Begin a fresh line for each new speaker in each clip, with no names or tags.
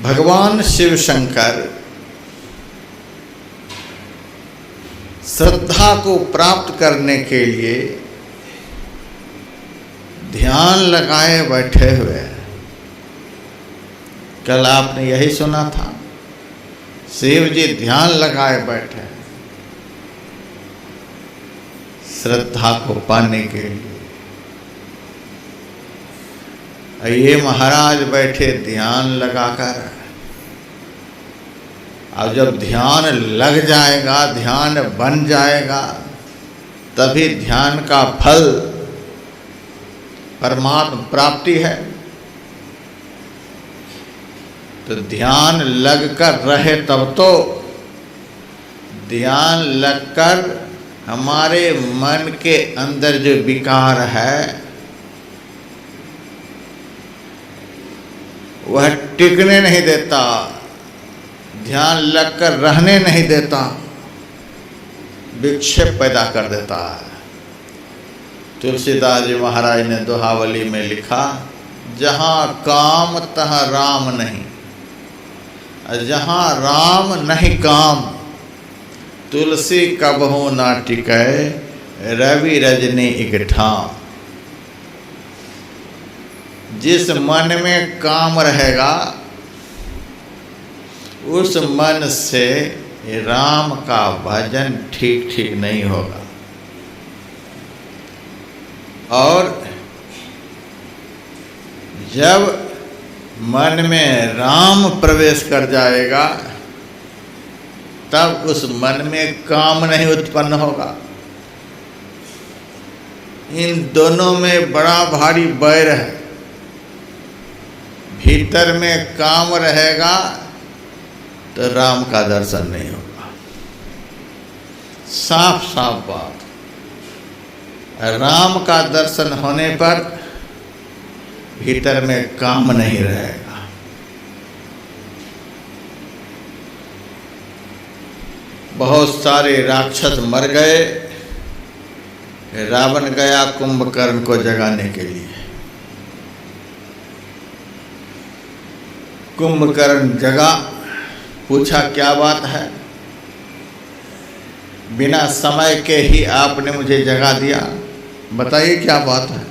भगवान शिव शंकर श्रद्धा को प्राप्त करने के लिए ध्यान लगाए बैठे हुए हैं। कल आपने यही सुना था, शिव जी ध्यान लगाए बैठे हैं श्रद्धा को पाने के लिए। ये महाराज बैठे ध्यान लगाकर, और जब ध्यान लग जाएगा, ध्यान बन जाएगा, तभी ध्यान का फल परमात्मा प्राप्ति है। तो ध्यान लगकर रहे तब तो, ध्यान लगकर हमारे मन के अंदर जो विकार है वह टिकने नहीं देता, ध्यान लगकर रहने नहीं देता, विक्षेप पैदा कर देता है। तुलसीदास जी महाराज ने दोहावली में लिखा, जहाँ काम तहाँ राम नहीं, जहाँ राम नहीं काम, तुलसी कबहू ना टिकै, रवि रजनी एक ठाम। जिस मन में काम रहेगा उस मन से राम का भजन ठीक ठीक नहीं होगा। और जब मन में राम प्रवेश कर जाएगा तब उस मन में काम नहीं उत्पन्न होगा। इन दोनों में बड़ा भारी बैर है। भीतर में काम रहेगा तो राम का दर्शन नहीं होगा। साफ साफ बात। राम का दर्शन होने पर भीतर में काम नहीं रहेगा। बहुत सारे राक्षस मर गए, रावण गया कुंभकर्ण को जगाने के लिए। कुंभकर्ण जगा, पूछा क्या बात है, बिना समय के ही आपने मुझे जगा दिया, बताइए क्या बात है।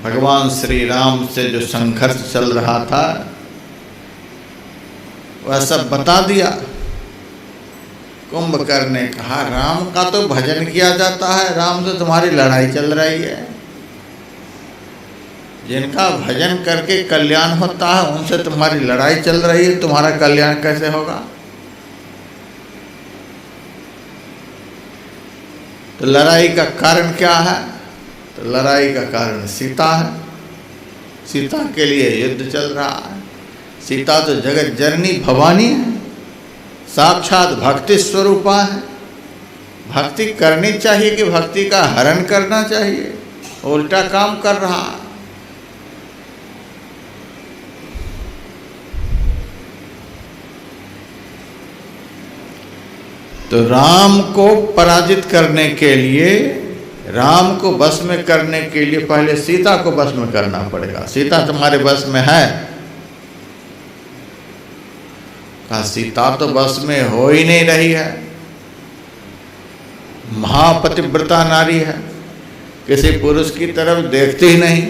भगवान श्री राम से जो संघर्ष चल रहा था वह सब बता दिया। कुंभकर्ण ने कहा, राम का तो भजन किया जाता है, राम से तुम्हारी लड़ाई चल रही है। जिनका भजन करके कल्याण होता है उनसे तुम्हारी लड़ाई चल रही है, तुम्हारा कल्याण कैसे होगा। तो लड़ाई का कारण क्या है? तो लड़ाई का कारण सीता है। सीता के लिए युद्ध चल रहा है। सीता तो जगत जननी भवानी है, साक्षात भक्ति स्वरूपा है। भक्ति करनी चाहिए कि भक्ति का हरण करना चाहिए, उल्टा काम कर रहा है। तो राम को पराजित करने के लिए, राम को बस में करने के लिए पहले सीता को बस में करना पड़ेगा। सीता तुम्हारे बस में है? कहा, सीता तो बस में हो ही नहीं रही है, महापतिव्रता नारी है, किसी पुरुष की तरफ देखती ही नहीं।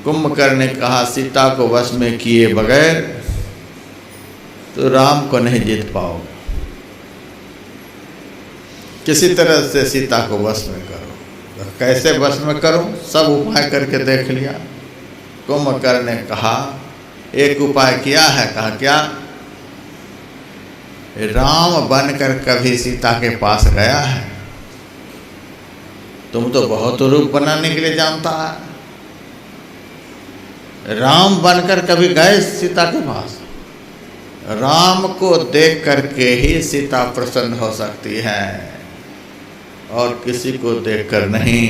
कुंभकर्ण ने कहा, सीता को वश में किए बगैर तो राम को नहीं जीत पाओगे, किसी तरह से सीता को वश में करो। कैसे वश में करो? सब उपाय करके देख लिया। कुंभकर्ण ने कहा, एक उपाय किया है। कहा, क्या? राम बनकर कभी सीता के पास गया है? तुम तो बहुत रूप बनाने के लिए जानता है। राम बनकर कभी गए सीता के पास? राम को देख करके ही सीता प्रसन्न हो सकती है, और किसी को देखकर नहीं।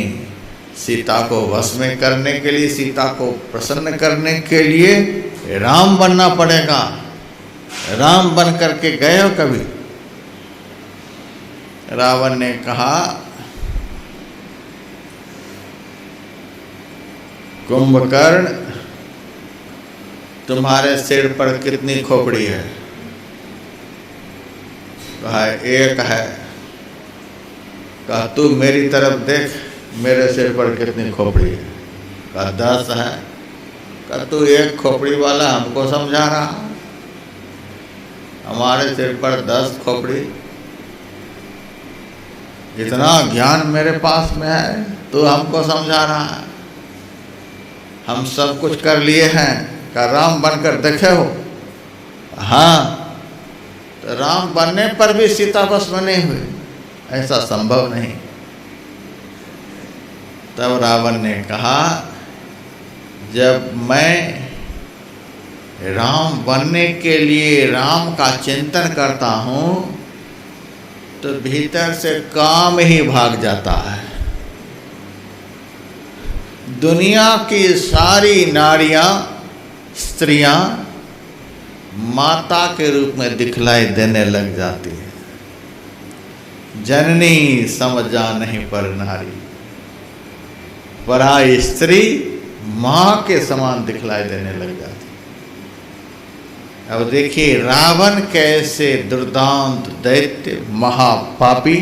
सीता को वश में करने के लिए, सीता को प्रसन्न करने के लिए राम बनना पड़ेगा। राम बन करके गए हो कभी? रावण ने कहा, कुंभकर्ण, तुम्हारे सिर पर कितनी खोपड़ी है? कहा एक है। कहा तू मेरी तरफ देख, मेरे सिर पर कितनी खोपड़ी है? कहा 10 है। कहा तू एक खोपड़ी वाला हमको समझा रहा, हमारे सिर पर 10 खोपड़ी? इतना ज्ञान मेरे पास में है, तू हमको समझा रहा है? हम सब कुछ कर लिए हैं, क्या राम बनकर देखे हो? हाँ। तो राम बनने पर भी सीता भस्म नहीं हुई, ऐसा संभव नहीं। तब रावण ने कहा, जब मैं राम बनने के लिए राम का चिंतन करता हूँ तो भीतर से काम ही भाग जाता है। दुनिया की सारी नारियां, स्त्रियां माता के रूप में दिखलाई देने लग जाती है। जननी समझा नहीं पर नारी, पराई स्त्री मां के समान दिखलाई देने लग जाती। अब देखिए रावण कैसे दुर्दांत दैत्य महापापी,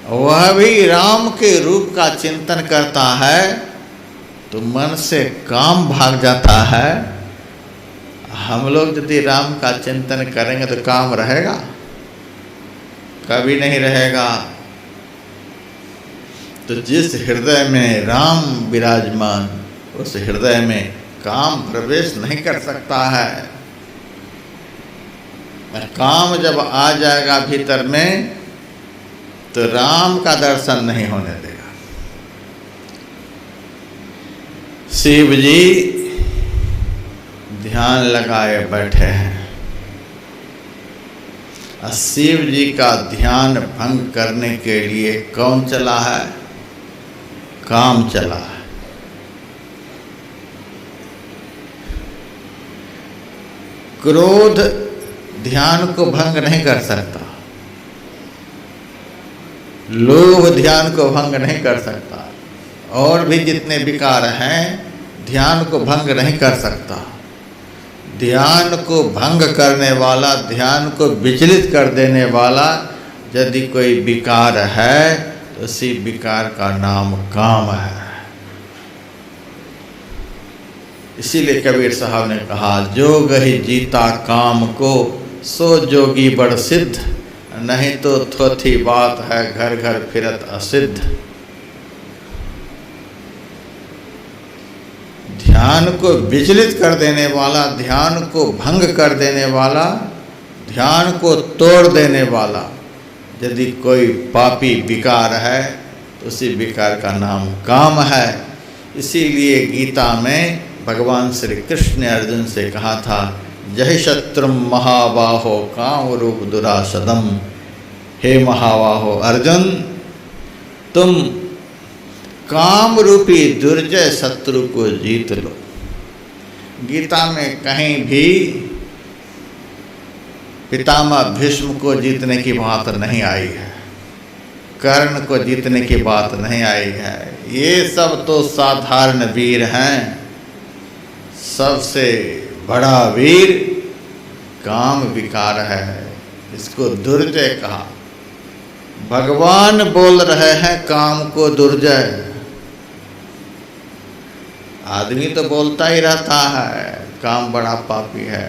वह भी राम के रूप का चिंतन करता है तो मन से काम भाग जाता है। हम लोग यदि राम का चिंतन करेंगे तो काम रहेगा? कभी नहीं रहेगा। तो जिस हृदय में राम विराजमान, उस हृदय में काम प्रवेश नहीं कर सकता है। काम जब आ जाएगा भीतर में तो राम का दर्शन नहीं होने देगा। शिव जी ध्यान लगाए बैठे हैं। शिव जी का ध्यान भंग करने के लिए कौन चला है? काम चला है। क्रोध ध्यान को भंग नहीं कर सकता, लोभ ध्यान को भंग नहीं कर सकता, और भी जितने विकार हैं ध्यान को भंग नहीं कर सकता। ध्यान को भंग करने वाला, ध्यान को विचलित कर देने वाला यदि कोई विकार है तो उसी विकार का नाम काम है। इसीलिए कबीर साहब ने कहा, जोग ही जीता काम को सो जोगी बड़ सिद्ध, नहीं तो थोथी बात है घर घर फिरत असिद्ध। ध्यान को विचलित कर देने वाला, ध्यान को भंग कर देने वाला, ध्यान को तोड़ देने वाला यदि कोई पापी विकार है तो उसी विकार का नाम काम है। इसीलिए गीता में भगवान श्री कृष्ण ने अर्जुन से कहा था, जहि शत्रुम महाबाहो काम रूप दुरासदम। हे महाबाहो अर्जुन, तुम काम रूपी दुर्जय शत्रु को जीत लो। गीता में कहीं भी पितामह भीष्म को जीतने की बात नहीं आई है, कर्ण को जीतने की बात नहीं आई है। ये सब तो साधारण वीर हैं। सबसे बड़ा वीर काम विकार है, इसको दुर्जय कहा। भगवान बोल रहे हैं काम को दुर्जय। आदमी तो बोलता ही रहता है काम बड़ा पापी है।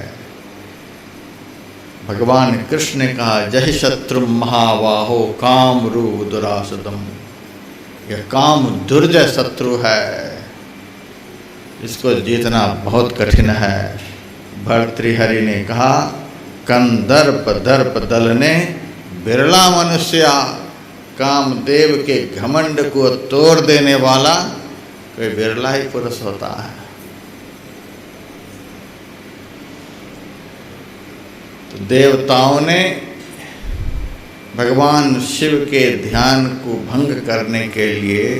भगवान कृष्ण ने कहा, जहि शत्रु महाबाहो काम रूप दुरासदम। यह काम दुर्जय शत्रु है, इसको जीतना बहुत कठिन है। भर्तृहरि ने कहा, कंदर्प दर्प दल ने बिरला मनुष्या। कामदेव के घमंड को तोड़ देने वाला कोई बिरला ही पुरुष होता है। तो देवताओं ने भगवान शिव के ध्यान को भंग करने के लिए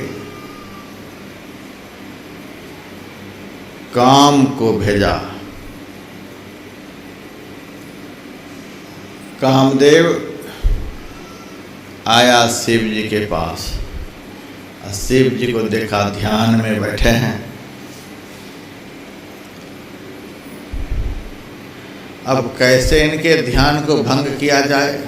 काम को भेजा। कामदेव आया शिव जी के पास। शिव जी को देखा ध्यान में बैठे हैं, अब कैसे इनके ध्यान को भंग किया जाए?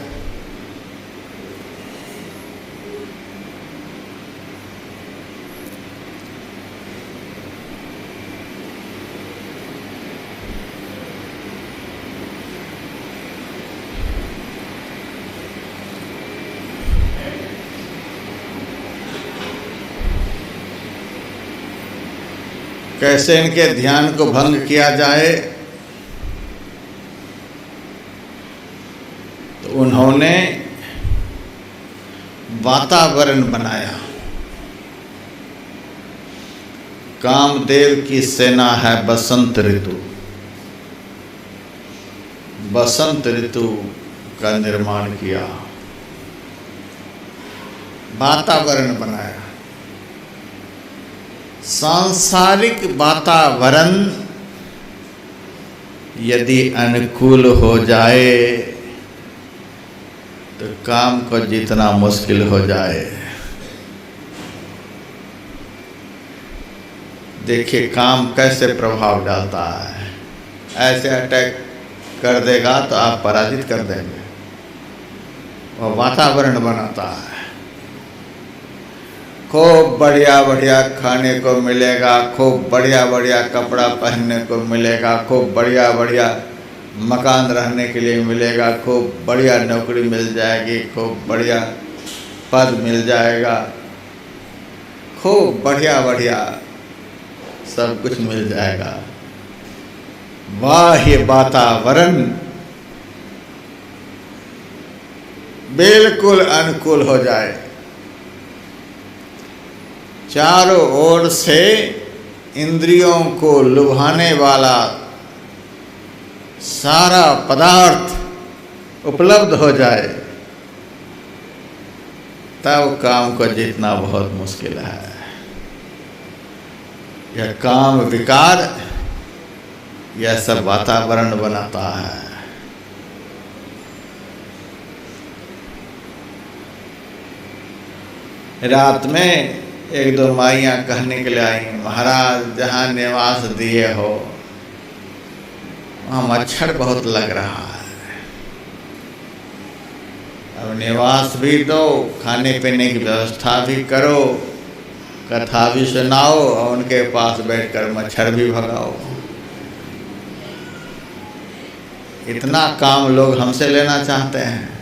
कैसे इनके ध्यान को भंग किया जाए? तो उन्होंने वातावरण बनाया। कामदेव की सेना है बसंत ऋतु। बसंत ऋतु का निर्माण किया, वातावरण बनाया। सांसारिक वातावरण यदि अनुकूल हो जाए तो काम को जीतना मुश्किल हो जाए। देखिए काम कैसे प्रभाव डालता है। ऐसे अटैक कर देगा तो आप पराजित कर देंगे। वह वातावरण बनाता है। खूब बढ़िया बढ़िया खाने को मिलेगा, खूब बढ़िया बढ़िया कपड़ा पहनने को मिलेगा, खूब बढ़िया बढ़िया मकान रहने के लिए मिलेगा, खूब बढ़िया नौकरी मिल जाएगी, खूब बढ़िया पद मिल जाएगा, खूब बढ़िया बढ़िया सब कुछ मिल जाएगा। बाह्य वातावरण बिल्कुल अनुकूल हो जाए। चारों ओर से इंद्रियों को लुभाने वाला सारा पदार्थ उपलब्ध हो जाए, तब काम को जीतना बहुत मुश्किल है। यह काम विकार यह सब वातावरण बनाता है। रात में एक दो माइयाँ कहने के लिए आई, महाराज जहाँ निवास दिए हो वहाँ मच्छर बहुत लग रहा है। अब निवास भी दो, खाने पीने की व्यवस्था भी करो, कथा भी सुनाओ और उनके पास बैठकर मच्छर भी भगाओ। इतना काम लोग हमसे लेना चाहते हैं।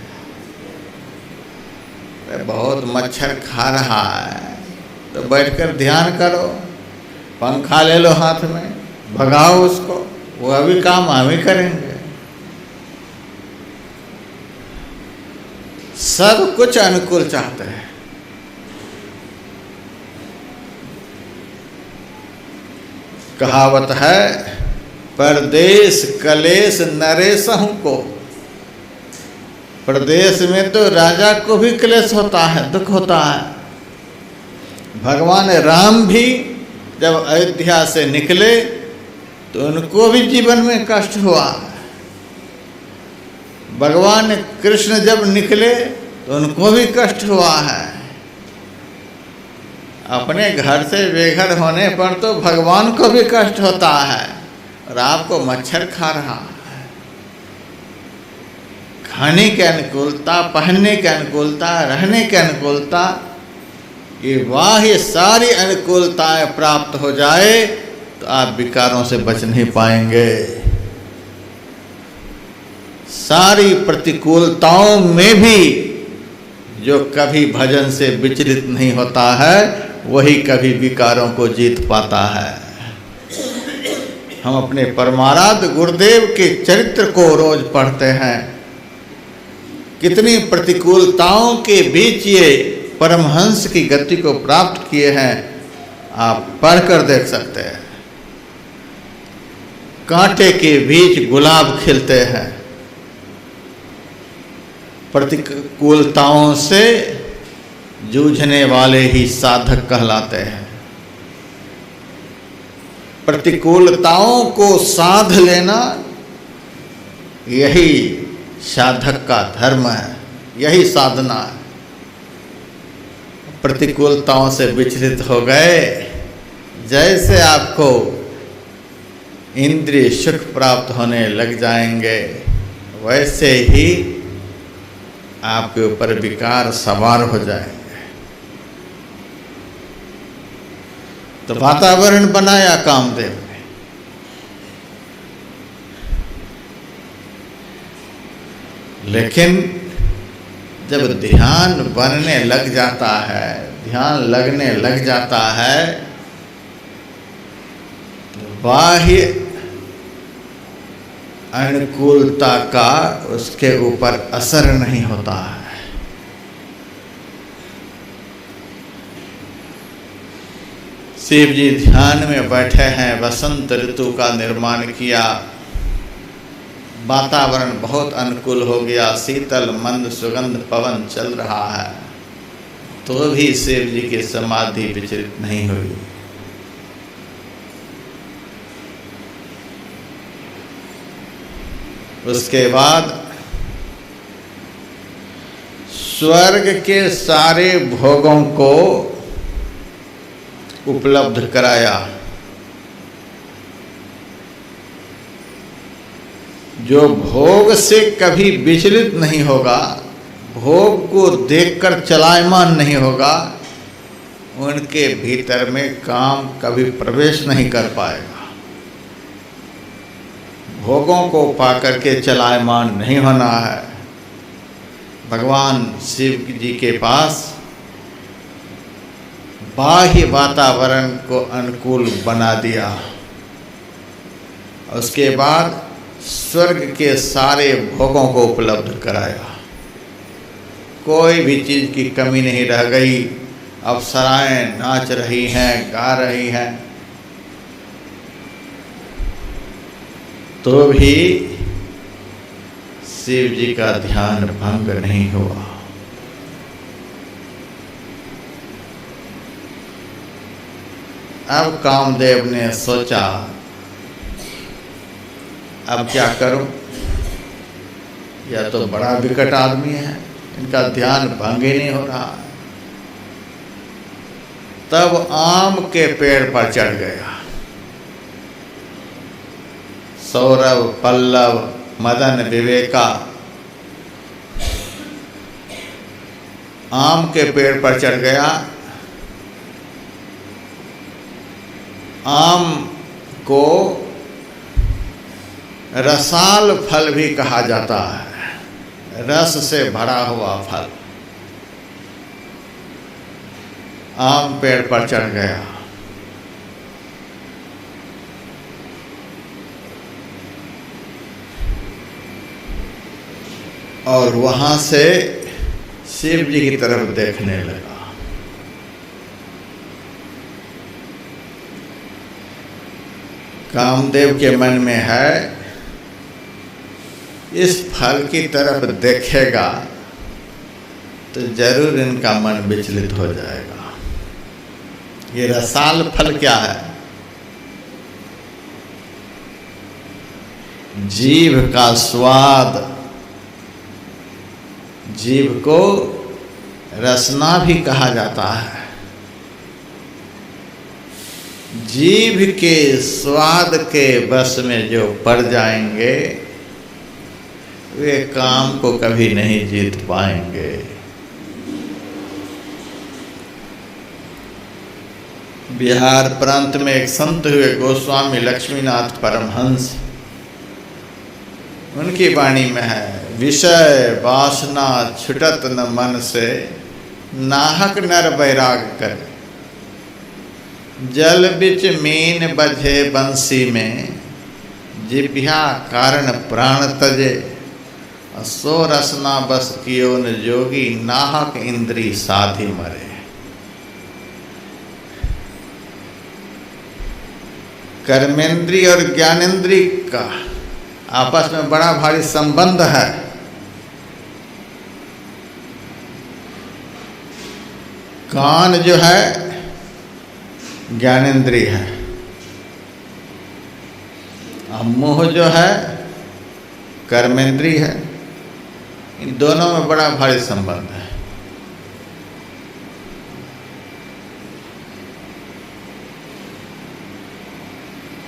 बहुत मच्छर खा रहा है तो बैठकर ध्यान करो, पंखा ले लो हाथ में, भगाओ उसको, वह भी काम हम ही करेंगे। सब कुछ अनुकूल चाहते हैं। कहावत है, परदेश कलेश नरेशहु को। प्रदेश में तो राजा को भी क्लेश होता है, दुख होता है। भगवान राम भी जब अयोध्या से निकले तो उनको भी जीवन में कष्ट हुआ। भगवान कृष्ण जब निकले तो उनको भी कष्ट हुआ है। अपने घर से बेघर होने पर तो भगवान को भी कष्ट होता है और आपको मच्छर खा रहा है। खाने की अनुकूलता, पहनने की अनुकूलता, रहने की अनुकूलता, ये बाह्य सारी अनुकूलताएं प्राप्त हो जाए तो आप विकारों से बच नहीं पाएंगे। सारी प्रतिकूलताओं में भी जो कभी भजन से विचलित नहीं होता है वही कभी विकारों को जीत पाता है। हम अपने परमाराध्य गुरुदेव के चरित्र को रोज पढ़ते हैं। कितनी प्रतिकूलताओं के बीच ये परमहंस की गति को प्राप्त किए हैं, आप पढ़कर देख सकते हैं। कांटे के बीच गुलाब खिलते हैं। प्रतिकूलताओं से जूझने वाले ही साधक कहलाते हैं। प्रतिकूलताओं को साध लेना यही साधक का धर्म है, यही साधना है। प्रतिकूलताओं से विचलित हो गए, जैसे आपको इंद्रिय सुख प्राप्त होने लग जाएंगे, वैसे ही आपके ऊपर विकार सवार हो जाएंगे। तो वातावरण बनाया कामदेव ने, लेकिन जब ध्यान बनने लग जाता है, ध्यान लगने लग जाता है, बाह्य अनुकूलता का उसके ऊपर असर नहीं होता है। शिव जी ध्यान में बैठे हैं, वसंत ऋतु का निर्माण किया, वातावरण बहुत अनुकूल हो गया, शीतल मंद सुगंध पवन चल रहा है, तो भी शिव जी की समाधि विचलित नहीं हुई। उसके बाद स्वर्ग के सारे भोगों को उपलब्ध कराया। जो भोग से कभी विचलित नहीं होगा, भोग को देखकर चलायमान नहीं होगा, उनके भीतर में काम कभी प्रवेश नहीं कर पाएगा। भोगों को पाकर के चलायमान नहीं होना है। भगवान शिव जी के पास बाह्य वातावरण को अनुकूल बना दिया। उसके बाद स्वर्ग के सारे भोगों को उपलब्ध कराया। कोई भी चीज़ की कमी नहीं रह गई। अप्सराएं नाच रही हैं, गा रही हैं, तो भी शिव जी का ध्यान भंग नहीं हुआ। अब कामदेव ने सोचा, अब क्या करूं, यह तो बड़ा विकट आदमी है, इनका ध्यान भंग ही नहीं हो रहा। तब आम के पेड़ पर चढ़ गया। सौरभ, पल्लव, मदन, विवेका आम के पेड़ पर चढ़ गया। आम को रसाल फल भी कहा जाता है, रस से भरा हुआ फल। आम पेड़ पर चढ़ गया। और वहां से शिव जी की तरफ देखने लगा। कामदेव के मन में है, इस फल की तरफ देखेगा तो जरूर इनका मन विचलित हो जाएगा। ये रसाल फल क्या है? जीभ का स्वाद। जीभ को रसना भी कहा जाता है। जीभ के स्वाद के बस में जो पड़ जाएंगे, वे काम को कभी नहीं जीत पाएंगे। बिहार प्रांत में एक संत हुए, गोस्वामी लक्ष्मीनाथ परमहंस। उनकी वाणी में है, विषय वासना छुटत न मन से, नाहक नर बैराग कर। जल बिच मीन बझे बंसी में, जिभ्या कारण प्राण तजे। सो रसना बस कियो न जोगी, नाहक इंद्री साधी मरे। कर्मेंद्री और ज्ञानेंद्री का आपस में बड़ा भारी संबंध है। कान जो है ज्ञानेंद्री है, और मुंह जो है कर्मेंद्री है। इन दोनों में बड़ा भारी संबंध है।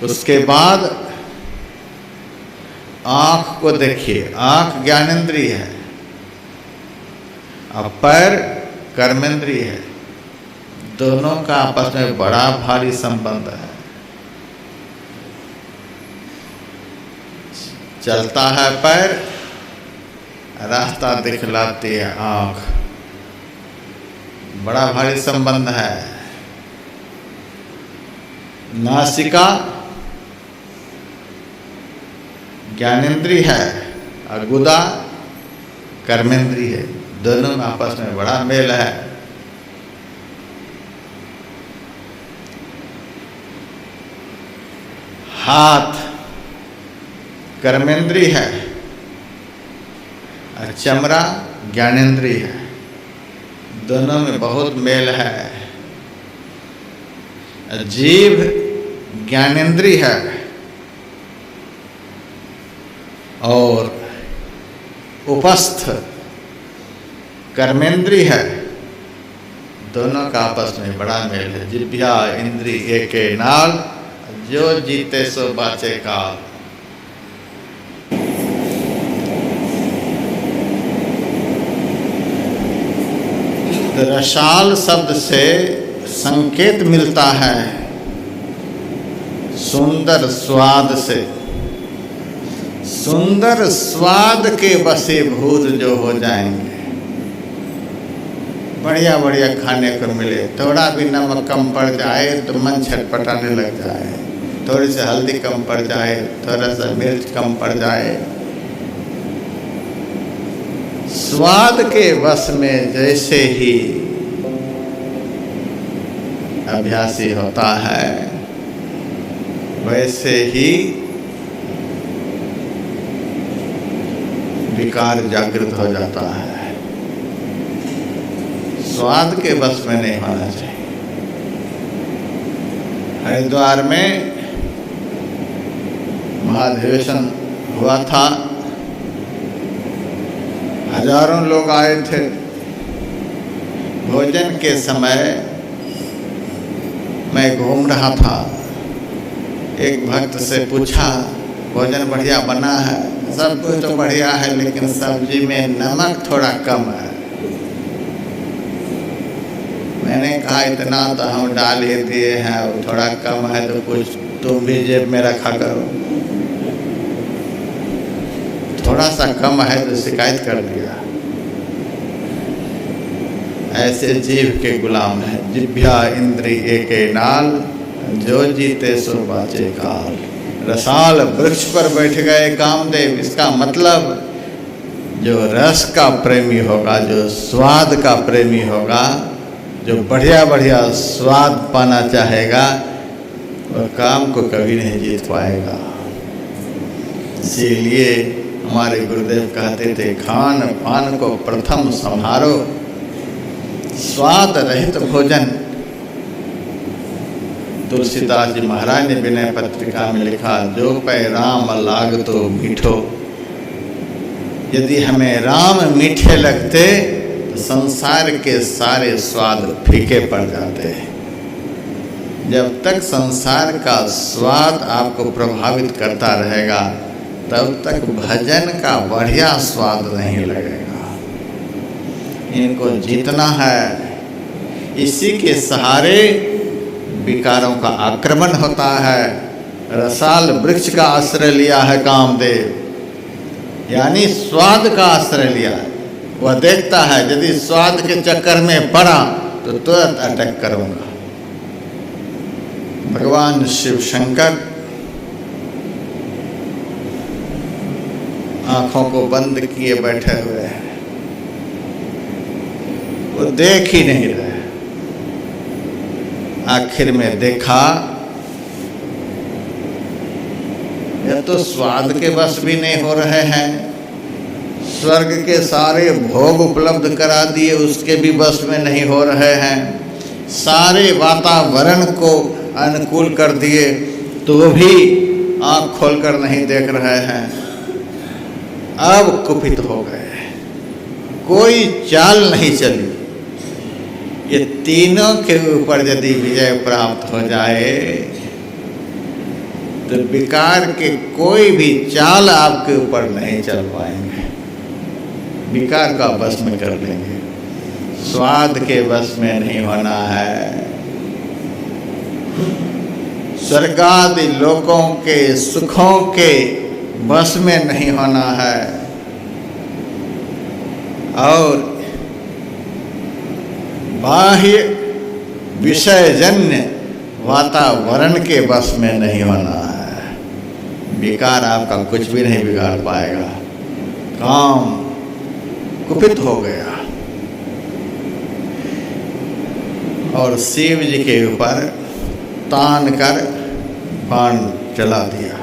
उसके बाद आँख को देखिए, आँख ज्ञानेंद्रिय है और पैर कर्मेंद्रिय है। दोनों का आपस में बड़ा भारी संबंध है। चलता है पैर, रास्ता दिखलाती है आँख, बड़ा भारी संबंध है। नासिका ज्ञानेंद्रिय है और गुदा कर्मेंद्रिय है। दोनों में आपस में बड़ा मेल है। हाथ कर्मेंद्रिय है और चमड़ा ज्ञानेंद्रिय है। दोनों में बहुत मेल है। जीभ ज्ञानेंद्रिय है और उपस्थ कर्मेंद्रिय है। दोनों का आपस में बड़ा मेल है। जिह्वा इंद्रिय एके नाल, जो जीते सो बाचे काल। रसाल शब्द से संकेत मिलता है सुंदर स्वाद से। सुंदर स्वाद के वशीभूत जो हो जाएंगे। बढ़िया बढ़िया खाने को मिले, थोड़ा भी नमक कम पड़ जाए तो मन छटपटाने लग जाए, थोड़ी सी हल्दी कम पड़ जाए, थोड़ा सा मिर्च कम पड़ जाए। स्वाद के वश में जैसे ही अभ्यासी होता है, वैसे ही विकार जागृत हो जाता है। स्वाद के वश में नहीं होना चाहिए। हरिद्वार में महाधिवेशन हुआ था, हजारों लोग आए थे। भोजन के समय मैं घूम रहा था, एक भक्त से पूछा, भोजन बढ़िया बना है? सब कुछ तो बढ़िया है, लेकिन सब्जी में नमक थोड़ा कम है। मैंने कहा इतना तो हम डाल ही दिए हैं, थोड़ा कम है तो कुछ तुम भी जेब में रखा करो। थोड़ा सा कम है तो शिकायत कर दिया। ऐसे जीव के गुलाम है। जिह्वा इंद्रिय एके नाल, जो जीते सो बाचे काल। रसाल वृक्ष पर बैठ गए कामदेव। इसका मतलब जो रस का प्रेमी होगा, जो स्वाद का प्रेमी होगा, जो बढ़िया बढ़िया स्वाद पाना चाहेगा, वह काम को कभी नहीं जीत पाएगा। इसीलिए हमारे गुरुदेव कहते थे, खान पान को प्रथम संभारो, स्वाद रहित भोजन। तुलसीदास जी महाराज ने विनय पत्रिका में लिखा, जो पै राम लाग तो मीठो। यदि हमें राम मीठे लगते तो संसार के सारे स्वाद फीके पड़ जाते हैं। जब तक संसार का स्वाद आपको प्रभावित करता रहेगा, तब तक भजन का बढ़िया स्वाद नहीं लगेगा। इनको जीतना है। इसी के सहारे विकारों का आक्रमण होता है। रसाल वृक्ष का आश्रय लिया है कामदेव, यानी स्वाद का आश्रय लिया है। वह देखता है यदि स्वाद के चक्कर में पड़ा तो तुरंत अटैक करूंगा। भगवान शिव शंकर आंखों को बंद किए बैठे हुए हैं, वो देख ही नहीं रहे। आखिर में देखा, यह तो स्वाद के बस भी नहीं हो रहे हैं। स्वर्ग के सारे भोग उपलब्ध करा दिए, उसके भी बस में नहीं हो रहे हैं। सारे वातावरण को अनुकूल कर दिए, तो भी आँख खोलकर नहीं देख रहे हैं। अब कुपित हो गए, कोई चाल नहीं चली। ये तीनों के ऊपर यदि विजय प्राप्त हो जाए तो विकार के कोई भी चाल आपके ऊपर नहीं चल पाएंगे, विकार का बस में कर लेंगे। स्वाद के बस में नहीं होना है, स्वर्गादि लोकों के सुखों के बस में नहीं होना है, और बाह्य विषयजन्य वातावरण के बस में नहीं होना है। विकार आपका कुछ भी नहीं बिगाड़ पाएगा। काम कुपित हो गया और शिव जी के ऊपर तान कर बाण चला दिया।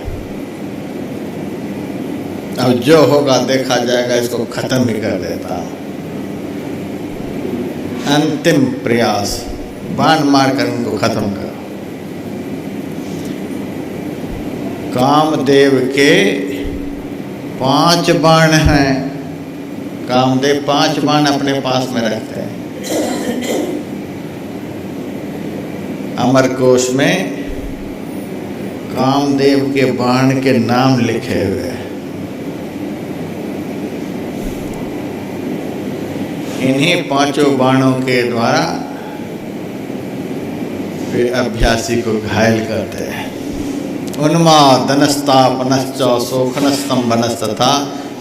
अब जो होगा देखा जाएगा, इसको खत्म ही कर देता। अंतिम प्रयास, बाण मारकर उनको खत्म कर। कामदेव के 5 बाण हैं। कामदेव 5 बाण अपने पास में रखते हैं। अमरकोश में कामदेव के बाण के नाम लिखे हुए हैं। इन्हीं 5 बाणों के द्वारा वे अभ्यासी को घायल करते हैं। उन्मादनस्तापनश्च शोखनस्तंभनस्तथा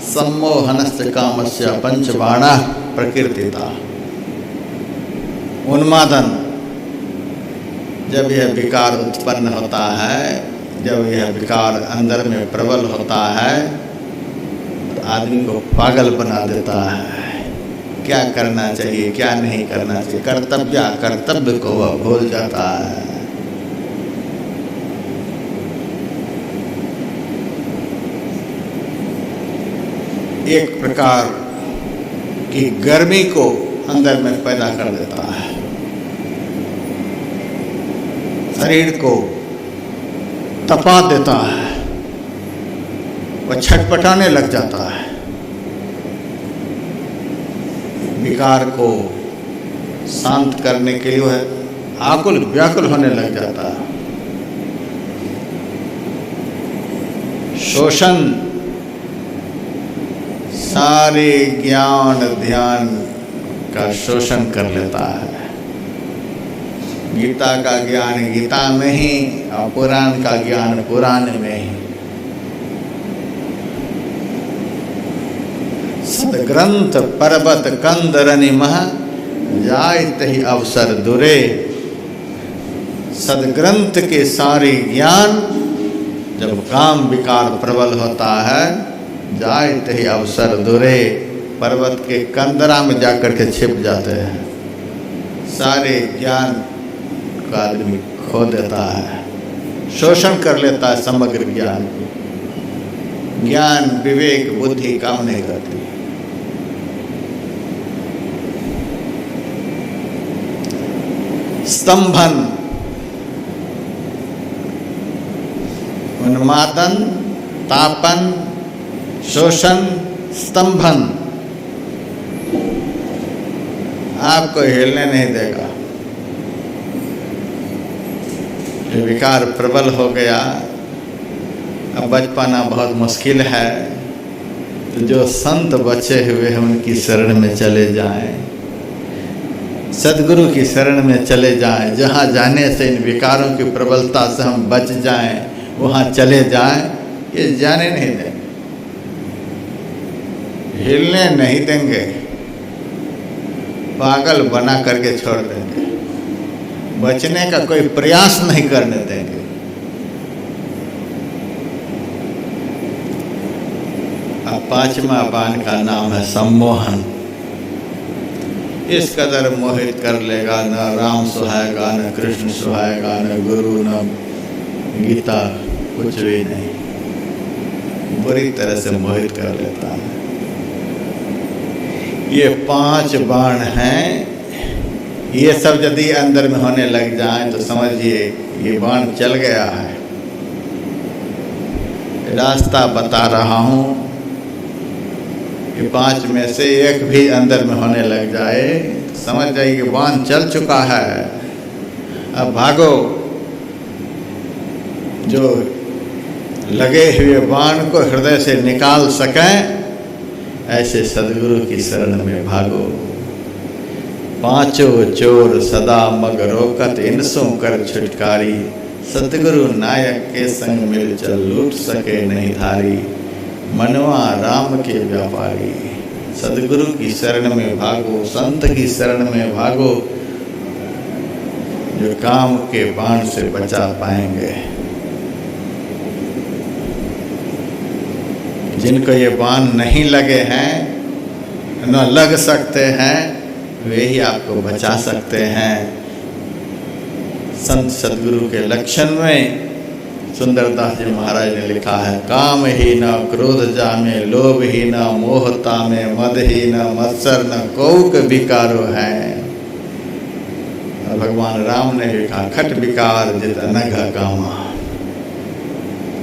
सम्मोहनस्य कामस्य पंचबाणा प्रकीर्तिता। उन्मादन, जब यह विकार उत्पन्न होता है, जब यह विकार अंदर में प्रबल होता है तो आदमी को पागल बना देता है। क्या करना चाहिए, क्या नहीं करना चाहिए, कर्तव्य को वह भूल जाता है। एक प्रकार की गर्मी को अंदर में पैदा कर देता है, शरीर को तपा देता है, वह छटपटाने लग जाता है, विकार को शांत करने के लिए वह आकुल व्याकुल होने लग जाता है। शोषण, सारे ज्ञान ध्यान का शोषण कर लेता है। गीता का ज्ञान गीता में ही और पुराण का ज्ञान पुराण में ही। सदग्रंथ पर्वत कंदरनि मह जायत ही अवसर दुरे। सदग्रंथ के सारे ज्ञान जब काम विकार प्रबल होता है, जायत ही अवसर दुरे, पर्वत के कंदरा में जाकर के छिप जाते हैं। सारे ज्ञान का आदमी खो देता है, शोषण कर लेता है समग्र ज्ञान। ज्ञान विवेक बुद्धि काम नहीं करती। स्तंभन, उन्मादन, तापन, शोषण, स्तंभन, आपको हिलने नहीं देगा। विकार प्रबल हो गया, अब बच पाना बहुत मुश्किल है। तो जो संत बचे हुए हैं उनकी शरण में चले जाएं, सदगुरु की शरण में चले जाएं। जहाँ जाने से इन विकारों की प्रबलता से हम बच जाएं, वहाँ चले जाएं। ये जाने नहीं देंगे, हिलने नहीं देंगे, पागल बना करके छोड़ देंगे, बचने का कोई प्रयास नहीं करने देंगे। अब 5वां बाण का नाम है सम्मोहन। इस कदर मोहित कर लेगा, न राम सुहाएगा, न कृष्ण सुहाएगा, न गुरु, न गीता, कुछ भी नहीं। बुरी तरह से मोहित कर लेता है। ये 5 बाण हैं। ये सब यदि अंदर में होने लग जाएं तो समझिए ये बाण चल गया है। रास्ता बता रहा हूँ, ये 5 में से एक भी अंदर में होने लग जाए समझ जाइए कि बाण चल चुका है। अब भागो। जो लगे हुए बाण को हृदय से निकाल सकें, ऐसे सदगुरु की शरण में भागो। पांचों चोर सदा मग रोकत, इनसों कर छुटकारी। सतगुरु नायक के संग मिल चल, लूट सके नहीं धारी। मनवा राम के व्यापारी। सदगुरु की शरण में भागो, संत की शरण में भागो, जो काम के बाण से बचा पाएंगे। जिनको ये बाण नहीं लगे हैं, न लग सकते हैं, वे ही आपको बचा सकते हैं। संत सदगुरु के लक्षण में सुंदरदास जी महाराज ने लिखा है, काम ही न क्रोध जामे, लोभ ही न मोहता में, मद ही न मत्सर, न कौक विकारो है। भगवान राम ने भी कहा, खट विकार जित अनघ कामा।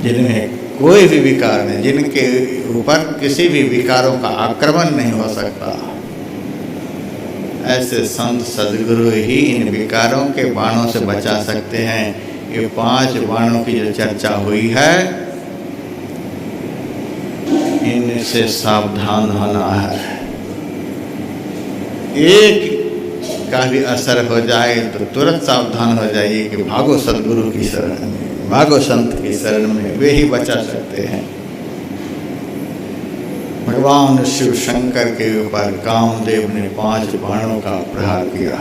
जिनमें कोई भी विकार नहीं, जिनके ऊपर किसी भी विकारों का आक्रमण नहीं हो सकता, ऐसे संत सदगुरु ही इन विकारों के बाणों से बचा सकते हैं। ये 5 बाणों की जो चर्चा हुई है, इनसे सावधान होना है। एक का भी असर हो जाए तो तुरंत सावधान हो जाइए कि भागो सदगुरु की शरण में, भागो संत की शरण में, वे ही बचा सकते हैं। भगवान शिव शंकर के ऊपर कामदेव ने 5 बाणों का प्रहार किया।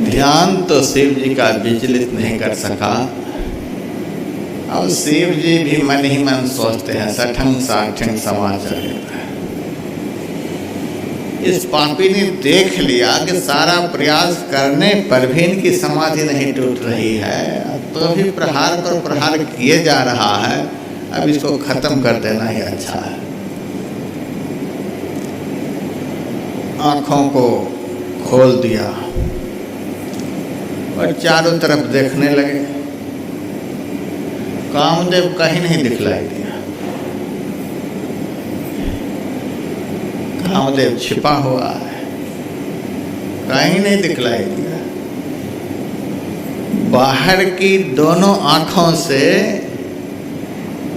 ध्यान तो शिव जी का विचलित नहीं कर सका। अब शिव जी भी मन ही मन सोचते हैं, सठंग साठंग समाचार। इस पापी ने देख लिया कि सारा प्रयास करने पर भी इनकी समाधि नहीं टूट रही है, तो भी प्रहार पर प्रहार किए जा रहा है। अब इसको खत्म कर देना ही अच्छा है। आंखों को खोल दिया और चारों तरफ देखने लगे। कामदेव कहीं नहीं दिखलाई दिया। कामदेव छिपा हुआ है, कहीं नहीं दिखलाई दिया। बाहर की दोनों आंखों से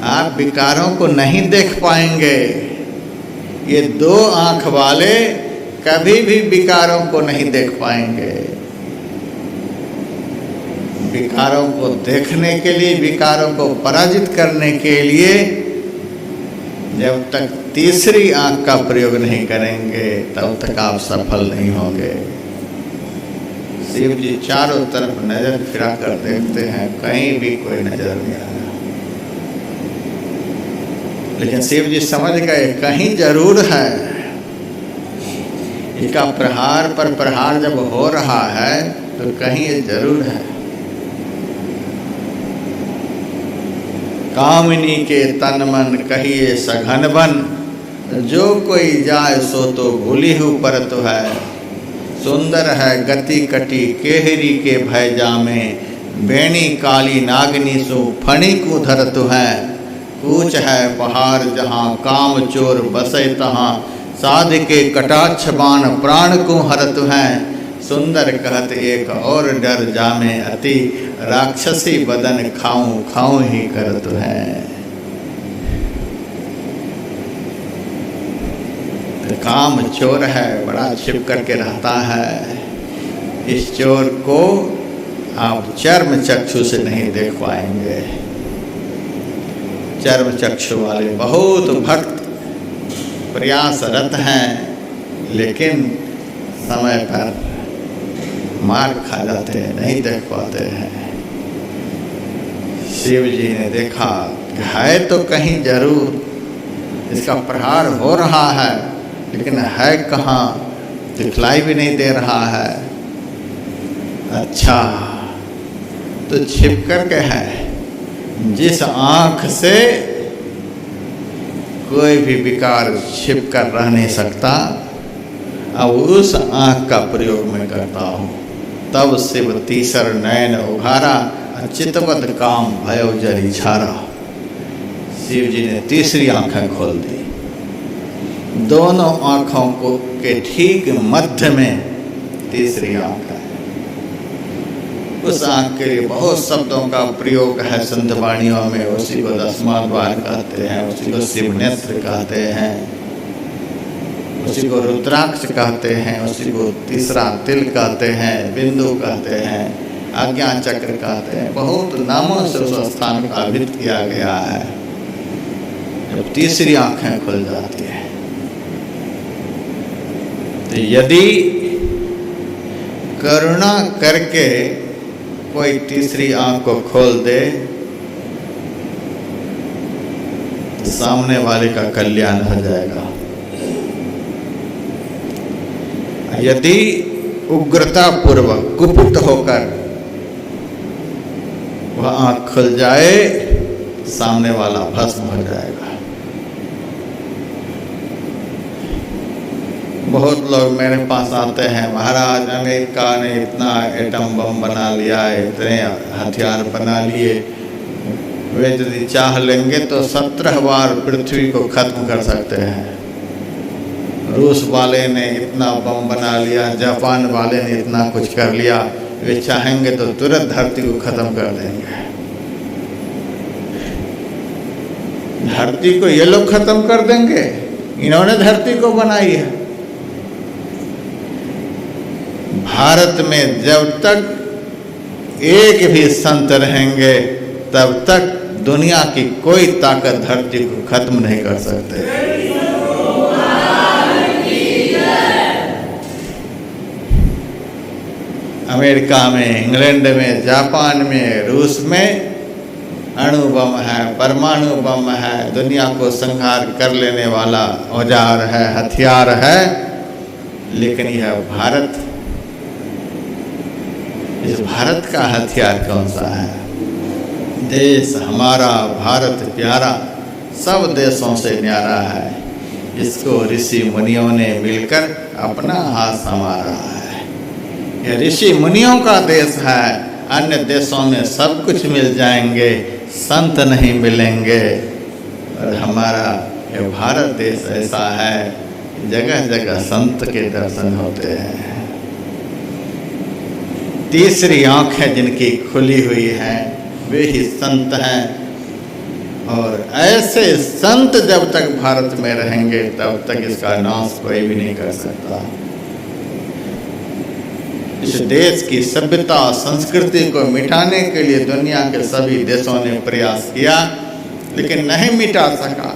आप विकारों को नहीं देख पाएंगे। ये 2 आंख वाले कभी भी विकारों को नहीं देख पाएंगे। विकारों को देखने के लिए, विकारों को पराजित करने के लिए जब तक तीसरी आंख का प्रयोग नहीं करेंगे, तब तक आप सफल नहीं होंगे। शिव जी चारों तरफ नजर फिरा कर देखते हैं, कहीं भी कोई नजर नहीं आ रहा। लेकिन शिव जी समझ गए कहीं जरूर है। इसका प्रहार पर प्रहार जब हो रहा है तो कहीं ये जरूर है। कामिनी के तन मन कहिए सघन बन, जो कोई जाए सो तो भूली हूँ परत है। सुंदर है गति कटी केहरी के भय जामे, बेणी काली नागनी सो फणी को धरत है। कूच है पहाड़ जहाँ काम चोर बसे तहाँ, साध के कटाक्ष बाण प्राण को हरत है। सुंदर कहत एक और डर जामे अति, राक्षसी बदन खाऊं खाऊं ही करत है। तो काम चोर है, बड़ा छिप करके रहता है। इस चोर को आप चर्म चक्षु से नहीं देख पाएंगे। चर्म चक्षु वाले बहुत भक्त प्रयासरत हैं, लेकिन समय पर मार खा जाते हैं, नहीं देख पाते हैं। शिव जी ने देखा कि है तो कहीं जरूर, इसका प्रहार हो रहा है, लेकिन है कहाँ, दिखलाई भी नहीं दे रहा है। अच्छा, तो छिप करके है। जिस आँख से कोई भी विकार छिप कर रह नहीं सकता, अब उस आँख का प्रयोग मैं करता हूँ। तब शिव तीसर नयन उघारा, चितवत काम भयो जरी छारा। शिव जी ने तीसरी आंखें खोल दी। दोनों आँखों को के ठीक मध्य में तीसरी आंख है। उस आँख के लिए बहुत शब्दों का प्रयोग है संत वाणियों में। उसी को दसवां द्वार कहते हैं, उसी को शिव नेत्र कहते हैं, उसी को रुद्राक्ष कहते हैं, उसी को तीसरा तिल कहते हैं, बिंदु कहते हैं, आज्ञा चक्र कहते हैं। बहुत नामों से उस स्थान का अभिहित किया गया है। जब तीसरी आंखें खुल जाती है तो यदि करुणा करके कोई तीसरी आंख को खोल दे तो सामने वाले का कल्याण हो जाएगा। यदि उग्रता पूर्वक कुपित होकर वह आंख खुल जाए सामने वाला भस्म हो जाएगा। बहुत लोग मेरे पास आते हैं, महाराज अमेरिका ने इतना एटम बम बना लिया, इतने हथियार बना लिए, वे यदि चाह लेंगे तो 17 बार पृथ्वी को खत्म कर सकते हैं। रूस वाले ने इतना बम बना लिया, जापान वाले ने इतना कुछ कर लिया, वे चाहेंगे तो तुरंत धरती को खत्म कर देंगे। धरती को ये लोग खत्म कर देंगे? इन्होंने धरती को बनाई है। भारत में जब तक एक भी संत रहेंगे तब तक दुनिया की कोई ताकत धरती को खत्म नहीं कर सकते। अमेरिका में, इंग्लैंड में, जापान में, रूस में अणु बम है, परमाणु बम है, दुनिया को संहार कर लेने वाला औजार है, हथियार है। लेकिन यह भारत, इस भारत का हथियार कौन सा है? देश हमारा भारत प्यारा, सब देशों से न्यारा है। इसको ऋषि मुनियों ने मिलकर अपना हाथ संवारा है। यह ऋषि मुनियों का देश है। अन्य देशों में सब कुछ मिल जाएंगे, संत नहीं मिलेंगे। और हमारा यह भारत देश ऐसा है, जगह जगह संत के दर्शन होते हैं। तीसरी आंखें जिनकी खुली हुई हैं वे ही संत हैं। और ऐसे संत जब तक भारत में रहेंगे तब तक इसका नाश कोई भी नहीं कर सकता। इस देश की सभ्यता संस्कृति को मिटाने के लिए दुनिया के सभी देशों ने प्रयास किया, लेकिन नहीं मिटा सका।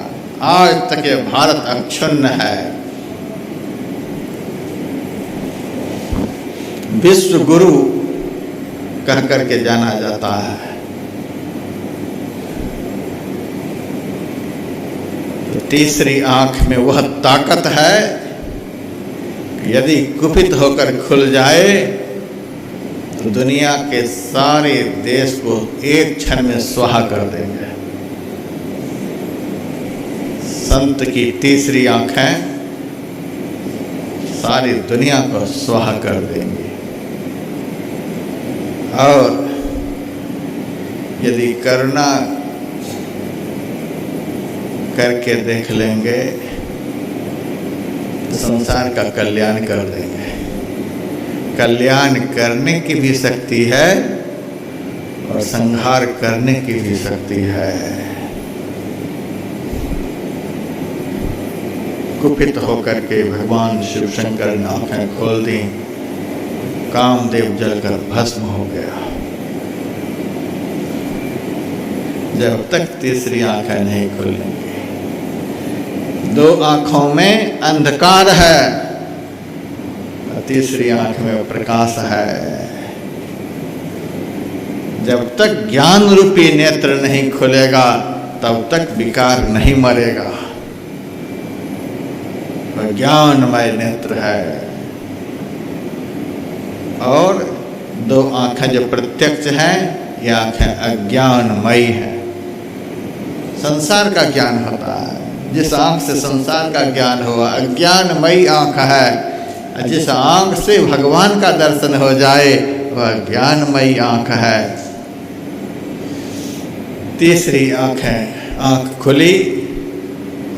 आज तक ये भारत अक्षुण्ण है। विश्व गुरु कह करके जाना जाता है। तो तीसरी आंख में वह ताकत है, यदि कुपित होकर खुल जाए तो दुनिया के सारे देश को एक क्षण में स्वाहा कर देंगे। संत की तीसरी आंखें सारी दुनिया को स्वाहा कर देंगी। और यदि करुणा करके देख लेंगे तो संसार का कल्याण कर देंगे। कल्याण करने की भी शक्ति है और संहार करने की भी शक्ति है। कुपित होकर के भगवान शिव शंकर ने आंखें खोल दी, कामदेव जलकर भस्म हो गया। जब तक तीसरी आंखें नहीं खुलेंगी, दो आंखों में अंधकार है, तीसरी आंख में प्रकाश है। जब तक ज्ञान रूपी नेत्र नहीं खुलेगा तब तक विकार नहीं मरेगा। वह ज्ञानमय नेत्र है। और दो आंखें जो प्रत्यक्ष हैं, ये आंखें अज्ञानमयी हैं। संसार का ज्ञान होता है। जिस आंख से संसार का ज्ञान हुआ अज्ञानमयी आंख है। जिस आंख से भगवान का दर्शन हो जाए वह ज्ञानमयी आंख है। तीसरी आंख खुली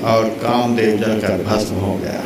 और कामदेव जलकर भस्म हो गया।